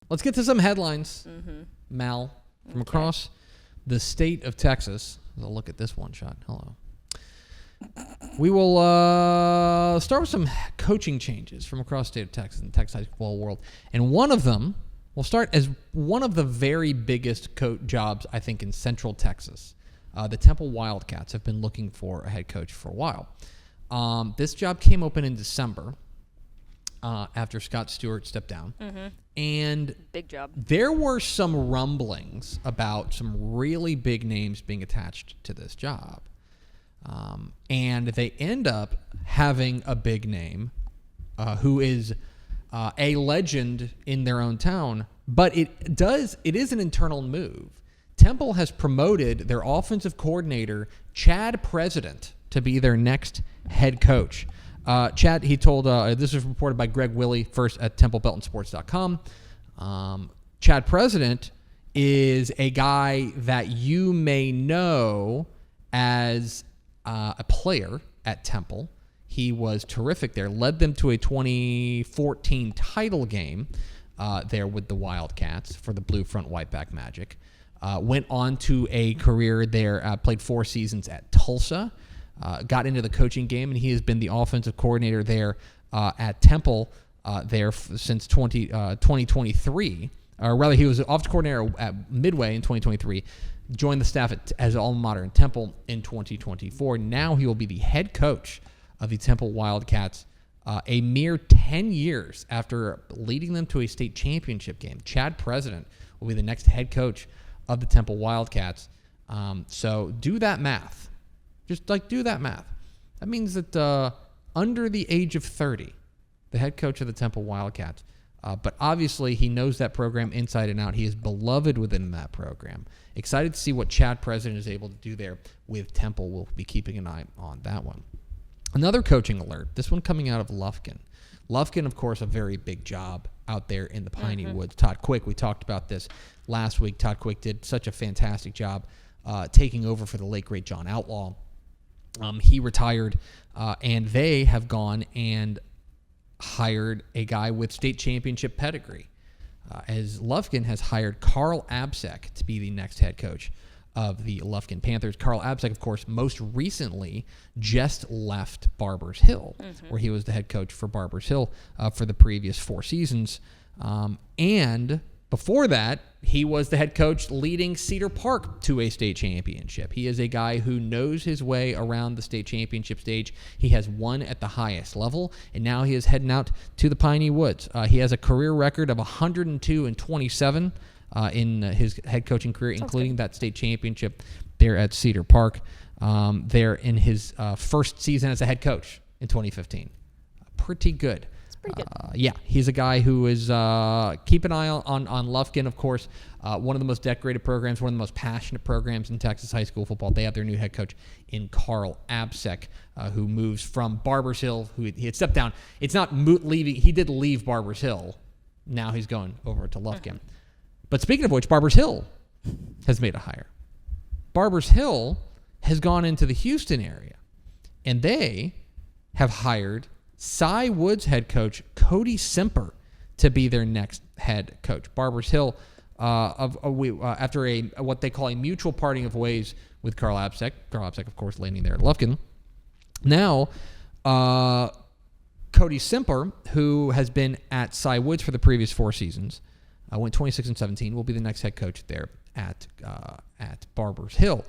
Let's get to some headlines, Mal, from across the state of Texas. I'll look at this one shot. Hello. We will start with some coaching changes from across the state of Texas and the Texas high school world. And one of them will start as one of the very biggest jobs, I think, in Central Texas. The Temple Wildcats have been looking for a head coach for a while. This job came open in December after Scott Stewart stepped down. And big job. There were some rumblings about some really big names being attached to this job. And they end up having a big name who is a legend in their own town, but it is an internal move. Temple has promoted their offensive coordinator, Chad President, to be their next head coach. Chad, he told, this was reported by Greg Willey, first at TempleBeltonSports.com. Chad President is a guy that you may know as a player at Temple. He was terrific there, led them to a 2014 title game there with the Wildcats for the Blue Front Whiteback Magic. Went on to a career there, played 4 seasons at Tulsa, got into the coaching game, and he has been the offensive coordinator there at Temple since 2023. Or rather, he was offensive coordinator at Midway in 2023. Joined the staff as alma mater in Temple in 2024. Now he will be the head coach of the Temple Wildcats a mere 10 years after leading them to a state championship game. Chad President will be the next head coach of the Temple Wildcats. So do that math. Just do that math. That means that under the age of 30, the head coach of the Temple Wildcats. But obviously, he knows that program inside and out. He is beloved within that program. Excited to see what Chad President is able to do there with Temple. We'll be keeping an eye on that one. Another coaching alert, this one coming out of Lufkin. Lufkin, of course, a very big job out there in the Piney Woods. Todd Quick, we talked about this last week. Todd Quick did such a fantastic job taking over for the late, great John Outlaw. He retired, and they have gone and hired a guy with state championship pedigree, as Lufkin has hired Carl Absek to be the next head coach of the Lufkin Panthers. Carl Absek, of course, most recently just left Barbers Hill, where he was the head coach for Barbers Hill for the previous 4 seasons. And before that, he was the head coach leading Cedar Park to a state championship. He is a guy who knows his way around the state championship stage. He has won at the highest level, and now he is heading out to the Piney Woods. He has a career record of 102-27 in his head coaching career, including that state championship there at Cedar Park, there in his first season as a head coach in 2015. Pretty good. Yeah, he's a guy who is keep an eye on Lufkin, of course. One of the most decorated programs, one of the most passionate programs in Texas high school football. They have their new head coach in Carl Absek, who moves from Barbers Hill, who he had stepped down. It's not leaving. He did leave Barbers Hill. Now he's going over to Lufkin. But speaking of which, Barbers Hill has made a hire. Barbers Hill has gone into the Houston area, and they have hired Cy Woods head coach Cody Semper to be their next head coach. Barbers Hill, after what they call a mutual parting of ways with Carl Absek, of course, landing there at Lufkin. Now, Cody Semper, who has been at Cy Woods for the previous 4 seasons, went 26-17, will be the next head coach there at Barbers Hill.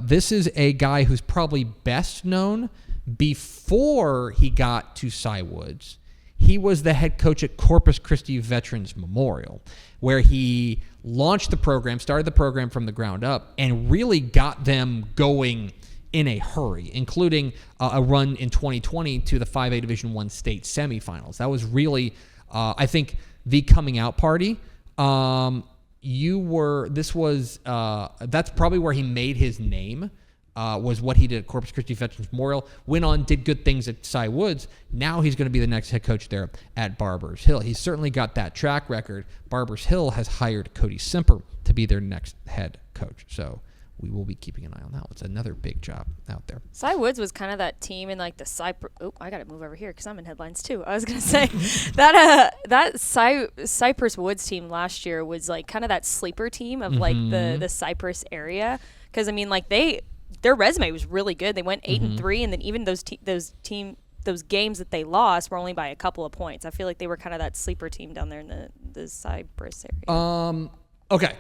This is a guy who's probably best known before he got to Cy Woods. He was the head coach at Corpus Christi Veterans Memorial, where he launched the program, started the program from the ground up, and really got them going in a hurry, including a run in 2020 to the 5A Division I state semifinals. That was really, I think, the coming out party. That's probably where he made his name. Was what he did at Corpus Christi Veterans Memorial. Went on, did good things at Cy Woods. Now he's going to be the next head coach there at Barbers Hill. He's certainly got that track record. Barbers Hill has hired Cody Semper to be their next head coach. So we will be keeping an eye on that. It's another big job out there. Cy Woods was kind of that team in like the Cypress. Oh, I got to move over here because I'm in headlines too. I was going to say that Cypress Woods team last year was like kind of that sleeper team of like the Cypress area. Because, I mean, like their resume was really good. They went 8-3, and then even those games that they lost were only by a couple of points. I feel like they were kind of that sleeper team down there in the Cypress area. Okay.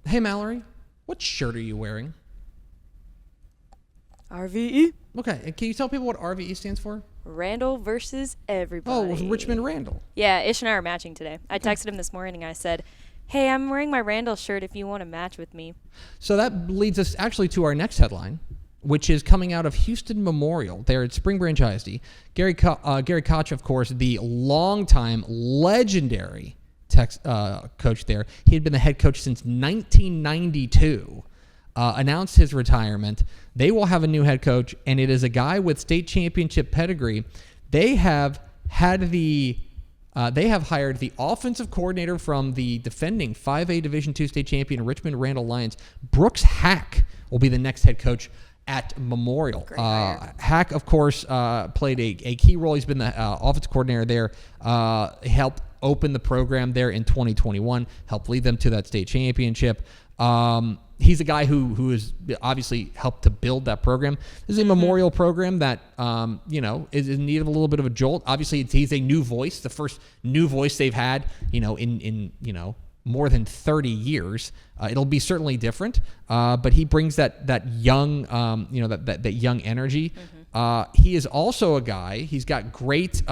Hey, Mallory, what shirt are you wearing? RVE. Okay, and can you tell people what RVE stands for? Randall versus everybody. Oh, it was Richmond Randall. Yeah, Ish and I are matching today. I texted him this morning. I said, hey, I'm wearing my Randall shirt if you want to match with me. So that leads us actually to our next headline, which is coming out of Houston Memorial there at Spring Branch ISD. Gary Koch, of course, the longtime legendary coach there. He had been the head coach since 1992. Announced his retirement. They will have a new head coach, and it is a guy with state championship pedigree. They have hired the offensive coordinator from the defending 5A Division II state champion Richmond Randall Lions. Brooks Hack will be the next head coach at Memorial. Hack, of course, played a key role. He's been the offensive coordinator there. Helped open the program there in 2021. Helped lead them to that state championship. He's a guy who has obviously helped to build that program. This is a Memorial program that is in need of a little bit of a jolt. Obviously, he's a new voice, the first new voice they've had, in more than 30 years. It'll be certainly different, but he brings that young, that young energy. He is also a guy. He's got great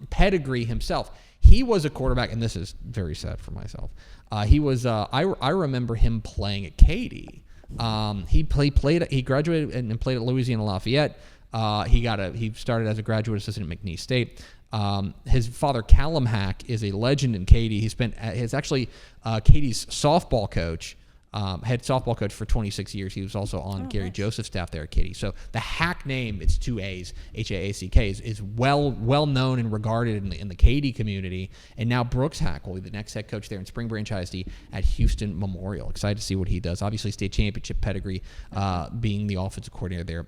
pedigree himself. He was a quarterback, and this is very sad for myself. He was. I remember him playing at Katy. He graduated and played at Louisiana Lafayette. He started as a graduate assistant at McNeese State. His father, Callum Hack, is a legend in Katy. He's actually Katy's softball coach. Head softball coach for 26 years. He was also on Gary Joseph's staff there at Katy. So the Hack name, it's two A's, H-A-A-C-K, is well known and regarded in the Katy community. And now Brooks Hack will be the next head coach there in Spring Branch ISD at Houston Memorial. Excited to see what he does. Obviously, state championship pedigree, being the offensive coordinator there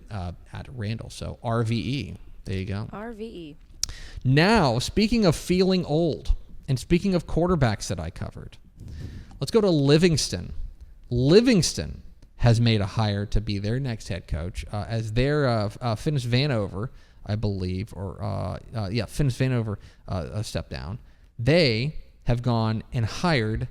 at Randall. So RVE, there you go. RVE. Now, speaking of feeling old, and speaking of quarterbacks that I covered, let's go to Livingston. Livingston has made a hire to be their next head coach as their Finnis Vanover, I believe, Finnis Vanover stepped down. They have gone and hired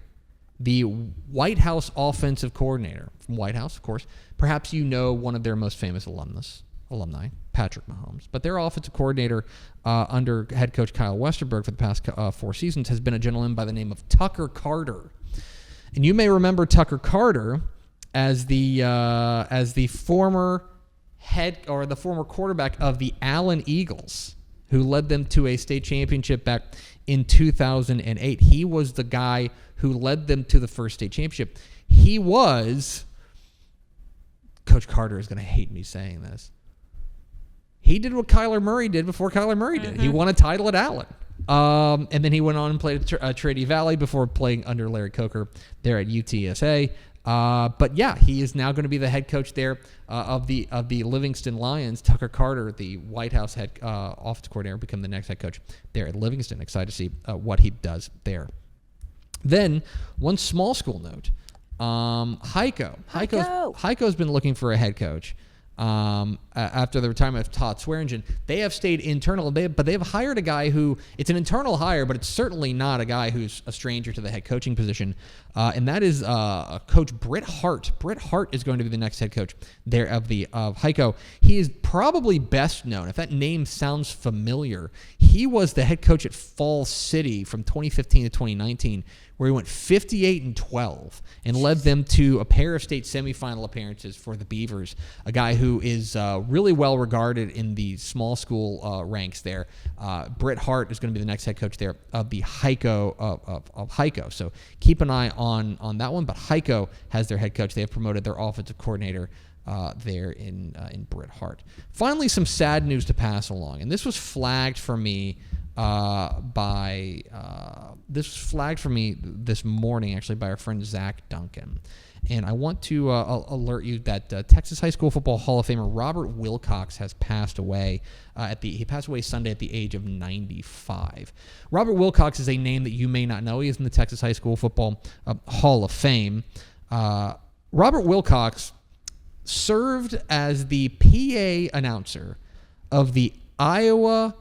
the White House offensive coordinator from White House, of course. Perhaps you know one of their most famous alumni, Patrick Mahomes. But their offensive coordinator under head coach Kyle Westerberg for the past 4 seasons has been a gentleman by the name of Tucker Carter. And you may remember Tucker Carter as the former former quarterback of the Allen Eagles, who led them to a state championship back in 2008. He was the guy who led them to the first state championship. He was, Coach Carter is going to hate me saying this, he did what Kyler Murray did before Kyler Murray did. He won a title at Allen. And then he went on and played at Trinity Valley before playing under Larry Coker there at UTSA. But yeah, he is now going to be the head coach there of the Livingston Lions. Tucker Carter, the White House head offensive coordinator, become the next head coach there at Livingston. Excited to see what he does there. Then one small school note: Heiko's been looking for a head coach. After the retirement of Todd Swearingen, they have stayed internal, but they have hired a guy who, it's an internal hire, but it's certainly not a guy who's a stranger to the head coaching position, and that is Coach Britt Hart. Britt Hart is going to be the next head coach there of Heiko. He is probably best known, if that name sounds familiar, he was the head coach at Fall City from 2015 to 2019, where he went 58-12 and led them to a pair of state semifinal appearances for the Beavers, a guy who is really well regarded in the small school ranks there. Britt Hart is going to be the next head coach there of the Heiko of Heiko. So keep an eye on that one. But Heiko has their head coach. They have promoted their offensive coordinator there in Britt Hart. Finally, some sad news to pass along, and this was flagged for me this morning actually by our friend Zach Duncan. And I want to alert you that Texas High School Football Hall of Famer Robert Wilcox has passed away. He passed away Sunday at the age of 95. Robert Wilcox is a name that you may not know. He is in the Texas High School Football Hall of Fame. Robert Wilcox served as the PA announcer of the Iowa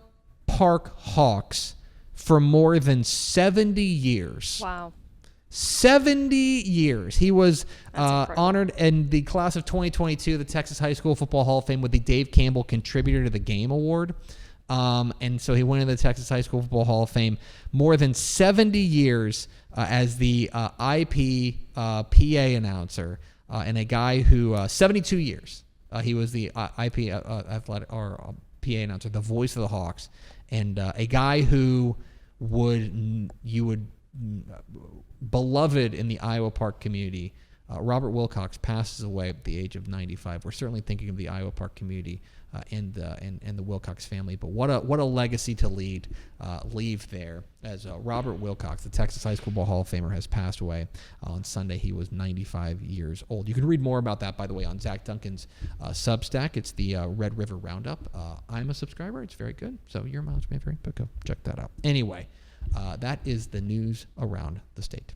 Park Hawks for more than 70 years. Wow. 70 years. He was honored in the class of 2022, the Texas High School Football Hall of Fame, with the Dave Campbell Contributor to the Game Award. And so he went into the Texas High School Football Hall of Fame. More than 70 years as the IP PA announcer, and a guy who 72 years he was the IP athletic or PA announcer, the voice of the Hawks, and a guy who beloved in the Iowa Park community. Robert Wilcox passes away at the age of 95. We're certainly thinking of the Iowa Park community and the Wilcox family. But what a legacy to leave there, as Robert Wilcox, the Texas High School Hall of Famer, has passed away on Sunday. He was 95 years old. You can read more about that, by the way, on Zach Duncan's Substack. It's the Red River Roundup. I'm a subscriber. It's very good. So your mileage may vary, but go check that out. Anyway, that is the news around the state.